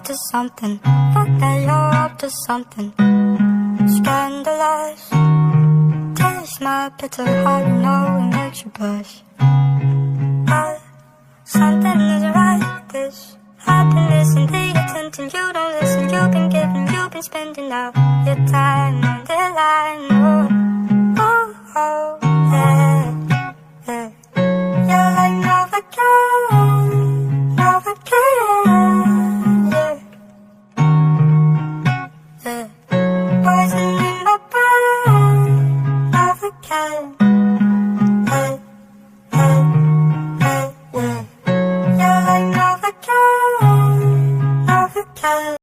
to something. Yeah, you're up to something scandalous. Taste my bitter heart, you know it makes you blush. Something isn't right with this happiness and the attention. You don't listen, you've been giving, you've been spending all your time on the line. Oh, oh, oh, yeah, yeah. You're like Novocaine, Novocaine, yeah, yeah. Poison in my brain, Novocaine, hey, hey, hey, yeah. You're like Novocaine, Novocaine.